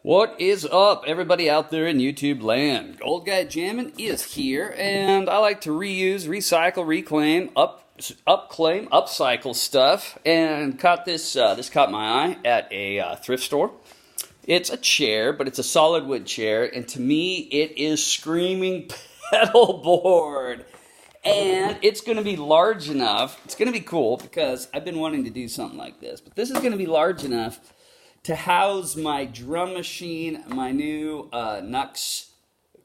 What is up, everybody out there in YouTube land? Old Guy Jammin' is here, and I like to reuse, recycle, reclaim, upcycle stuff. And caught this. This caught my eye at a thrift store. It's a chair, but it's a solid wood chair, and to me, it is screaming pedal board. And it's going to be large enough. It's going to be cool because I've been wanting to do something like this, but this is going to be large enough to house my drum machine, my new Nux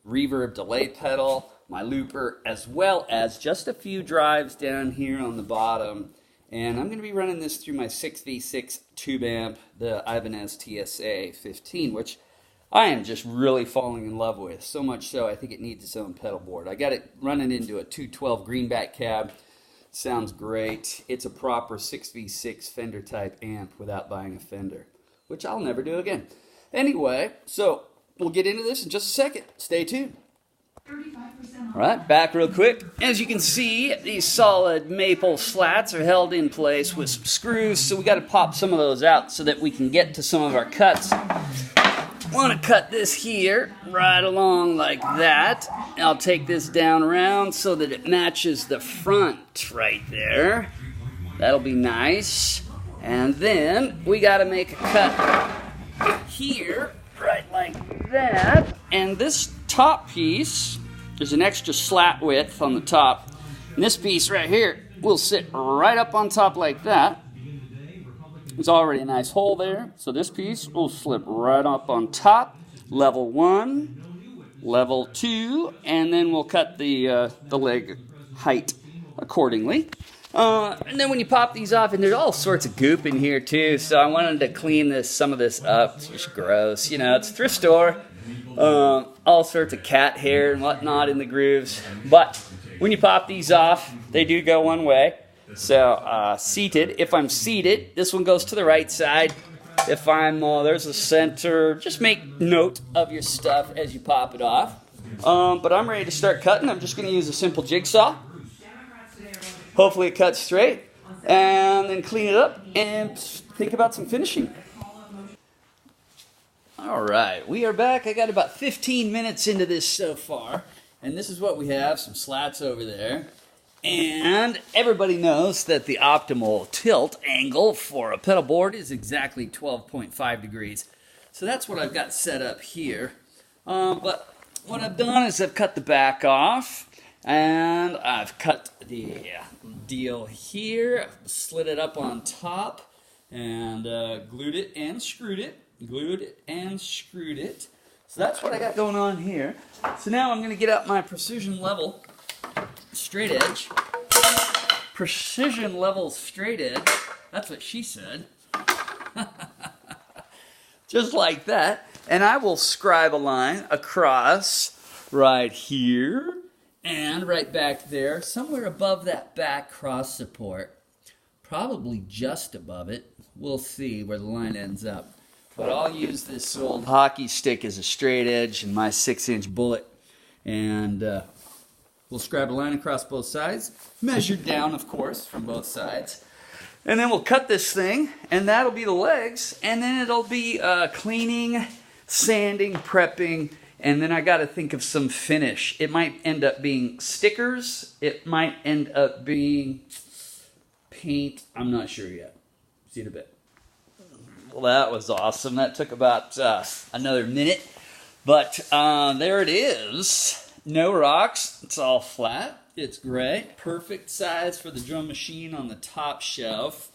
reverb delay pedal, my looper, as well as just a few drives down here on the bottom. And I'm going to be running this through my 6V6 tube amp, the Ibanez TSA 15, which I am just really falling in love with. So much so, I think it needs its own pedal board. I got it running into a 212 greenback cab. Sounds great. It's a proper 6V6 Fender type amp without buying a Fender, which I'll never do again. Anyway, so we'll get into this in just a second. Stay tuned. All right, back real quick. As you can see, these solid maple slats are held in place with some screws, so we got to pop some of those out so that we can get to some of our cuts. Want to cut this here right along like that. I'll take this down around so that it matches the front right there. That'll be nice. And then we got to make a cut here, right like that. And this top piece, there's an extra slat width on the top. And this piece right here will sit right up on top like that. There's already a nice hole there. So this piece will slip right up on top. Level 1, level 2, and then we'll cut the leg height accordingly. And then when you pop these off, and there's all sorts of goop in here too, so I wanted to clean some of this up. It's just gross. You know, it's a thrift store. All sorts of cat hair and whatnot in the grooves. But when you pop these off, they do go one way. So seated, if I'm seated, this one goes to the right side. If I'm, there's a center, just make note of your stuff as you pop it off. But I'm ready to start cutting. I'm just going to use a simple jigsaw. Hopefully it cuts straight, and then clean it up and think about some finishing. All right, we are back. I got about 15 minutes into this so far, and this is what we have, some slats over there. And everybody knows that the optimal tilt angle for a pedal board is exactly 12.5 degrees. So that's what I've got set up here. But what I've done is I've cut the back off. And I've cut the deal here, slid it up on top, and glued it and screwed it. Glued it and screwed it. So that's what I got going on here. So now I'm going to get out my precision level straight edge. Precision level straight edge. That's what she said. Just like that. And I will scribe a line across right here. And right back there, somewhere above that back cross support, probably just above it. We'll see where the line ends up. But I'll use this old hockey stick as a straight edge and my 6-inch bullet. And we'll scribe a line across both sides, measured down, of course, from both sides. And then we'll cut this thing, and that'll be the legs. And then it'll be cleaning, sanding, prepping. And then I got to think of some finish. It might end up being stickers. It might end up being paint. I'm not sure yet. See you in a bit. Well, that was awesome. That took about another minute. But there it is. No rocks. It's all flat. It's great. Perfect size for the drum machine on the top shelf.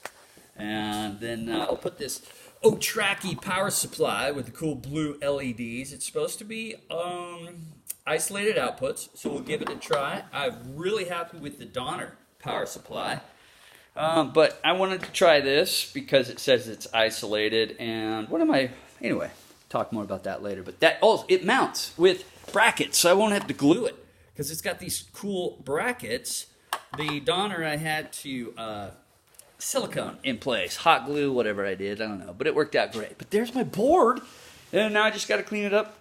And then I'll put this Tracky power supply with the cool blue LEDs. It's supposed to be isolated outputs, so we'll give it a try. I'm really happy with the Donner power supply, but I wanted to try this because it says it's isolated. And anyway, talk more about that later. But it mounts with brackets, so I won't have to glue it because it's got these cool brackets. The Donner I had to silicone in place, hot glue, whatever I did, I don't know, but it worked out great. But there's my board, and now I just got to clean it up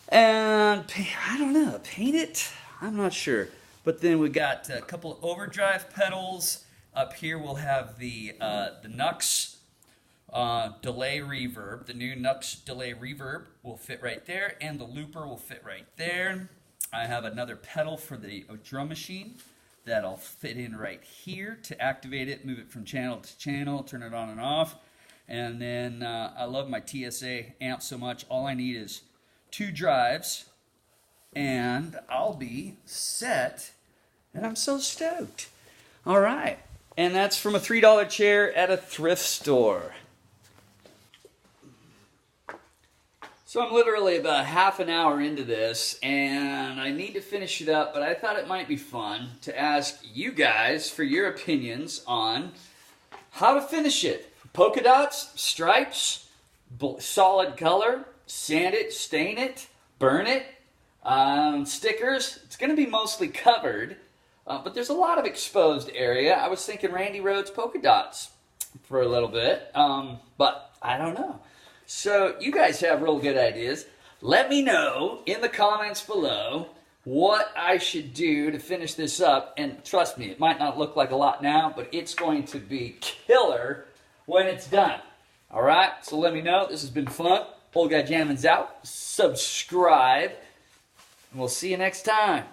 and I don't know, paint it. I'm not sure. But then we got a couple of overdrive pedals up here. We'll have the Nux delay reverb. The new Nux delay reverb will fit right there, and the looper will fit right there. I have another pedal for the drum machine that'll fit in right here to activate it, move it from channel to channel, turn it on and off. And then I love my TSA amp so much, all I need is 2 drives, and I'll be set, and I'm so stoked. All right, and that's from a $3 chair at a thrift store. So I'm literally about half an hour into this, and I need to finish it up, but I thought it might be fun to ask you guys for your opinions on how to finish it. Polka dots, stripes, solid color, sand it, stain it, burn it, stickers. It's going to be mostly covered, but there's a lot of exposed area. I was thinking Randy Rhoads polka dots for a little bit, but I don't know. So you guys have real good ideas. Let me know in the comments below what I should do to finish this up. And trust me, it might not look like a lot now, but it's going to be killer when it's done. All right, so let me know. This has been fun. Old Guy Jammin's out. Subscribe, and we'll see you next time.